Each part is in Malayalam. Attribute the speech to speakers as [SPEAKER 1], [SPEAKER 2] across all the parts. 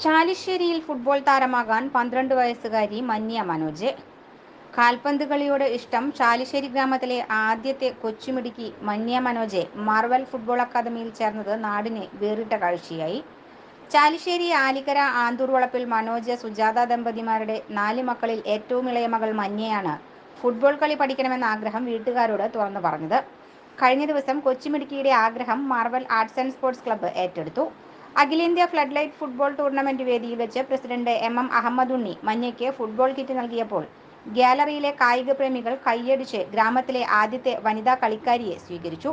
[SPEAKER 1] ചാലിശ്ശേരിയിൽ ഫുട്ബോൾ താരമാകാൻ 12 വയസ്സുകാരി മന്യ മനോജ്. കാൽപന്ത് കളിയോട് ഇഷ്ടം ചാലിശ്ശേരി ഗ്രാമത്തിലെ ആദ്യത്തെ കൊച്ചുമിടുക്കി മന്യ മനോജ് മാർവൽ ഫുട്ബോൾ അക്കാദമിയിൽ ചേർന്നത് നാടിന് വേറിട്ട കാഴ്ചയായി. ചാലിശ്ശേരി ആലിക്കര ആന്തൂർ വളപ്പിൽ മനോജ്, സുജാത ദമ്പതിമാരുടെ 4 മക്കളിൽ ഏറ്റവും ഇളയ മകൾ മന്യയാണ് ഫുട്ബോൾ കളി പഠിക്കണമെന്ന ആഗ്രഹം വീട്ടുകാരോട് തുറന്നു പറഞ്ഞത്. കഴിഞ്ഞ ദിവസം കൊച്ചുമിടുക്കിയുടെ ആഗ്രഹം Marvel arts and sports club ഏറ്റെടുത്തു. അഖിലേന്ത്യാ ഫ്ലഡ് ലൈറ്റ് ഫുട്ബോൾ ടൂർണമെന്റ് വേദിയിൽ വെച്ച് പ്രസിഡന്റ് എം അഹമ്മദ് ഉണ്ണി മന്യയ്ക്ക് ഫുട്ബോൾ കിറ്റ് നൽകിയപ്പോൾ ഗ്യാലറിയിലെ കായിക പ്രേമികൾ കൈയടിച്ച് ഗ്രാമത്തിലെ ആദ്യത്തെ വനിതാ കളിക്കാരിയെ സ്വീകരിച്ചു.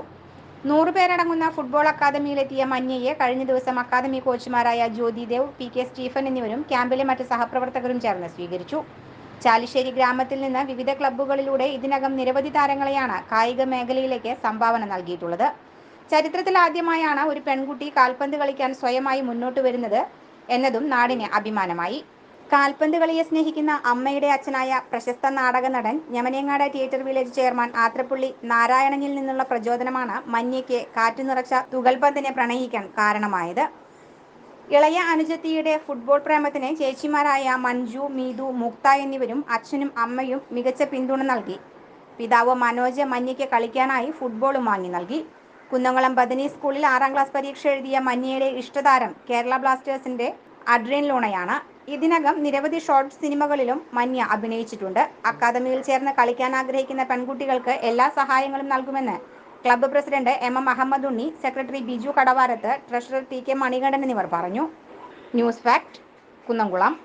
[SPEAKER 1] 100 പേരടങ്ങുന്ന ഫുട്ബോൾ അക്കാദമിയിലെത്തിയ മന്യയെ കഴിഞ്ഞ ദിവസം അക്കാദമി കോച്ചുമാരായ Jyothi Dev, P K Stephen എന്നിവരും ക്യാമ്പിലെ മറ്റ് സഹപ്രവർത്തകരും ചേർന്ന് സ്വീകരിച്ചു. ചാലിശ്ശേരി ഗ്രാമത്തിൽ നിന്ന് വിവിധ ക്ലബ്ബുകളിലൂടെ ഇതിനകം നിരവധി താരങ്ങളെയാണ് കായിക മേഖലയിലേക്ക് സംഭാവന നൽകിയിട്ടുള്ളത്. ചരിത്രത്തിൽ ആദ്യമായാണ് ഒരു പെൺകുട്ടി കാൽപന്ത് കളിക്കാൻ സ്വയമായി മുന്നോട്ട് വരുന്നത് എന്നതും നാടിന് അഭിമാനമായി. കാൽപന്ത് കളിയെ സ്നേഹിക്കുന്ന അമ്മയുടെ അച്ഛനായ പ്രശസ്ത നാടക നടൻ ഞമനേങ്ങാട് തിയേറ്റർ വില്ലേജ് ചെയർമാൻ ആത്രപ്പള്ളി നാരായണനിൽ നിന്നുള്ള പ്രചോദനമാണ് മന്യയ്ക്ക് കാറ്റു നിറച്ച തുകൽപന്തിനെ പ്രണയിക്കാൻ കാരണമായത്. ഇളയ അനുജത്തിയുടെ ഫുട്ബോൾ പ്രേമത്തിന് ചേച്ചിമാരായ മഞ്ജു, മീതു, മുക്ത എന്നിവരും അച്ഛനും അമ്മയും മികച്ച പിന്തുണ നൽകി. പിതാവ് മനോജ് മന്യയ്ക്ക് കളിക്കാനായി ഫുട്ബോളും വാങ്ങി നൽകി. കുന്നംകുളം ബദനി സ്കൂളിൽ 6ാം ക്ലാസ് പരീക്ഷ എഴുതിയ മന്യയുടെ ഇഷ്ടതാരം കേരള ബ്ലാസ്റ്റേഴ്സിന്റെ അഡ്രിയൻ ലൂണയാണ്. ഇതിനകം നിരവധി ഷോർട്ട് സിനിമകളിലും മന്യ അഭിനയിച്ചിട്ടുണ്ട്. അക്കാദമിയിൽ ചേർന്ന് കളിക്കാൻ ആഗ്രഹിക്കുന്ന പെൺകുട്ടികൾക്ക് എല്ലാ സഹായങ്ങളും നൽകുമെന്ന് club president M Ahmed Unni, secretary Biju Kadavarath, treasurer T K Manikandan എന്നിവർ പറഞ്ഞു. News fact, Kunnamkulam.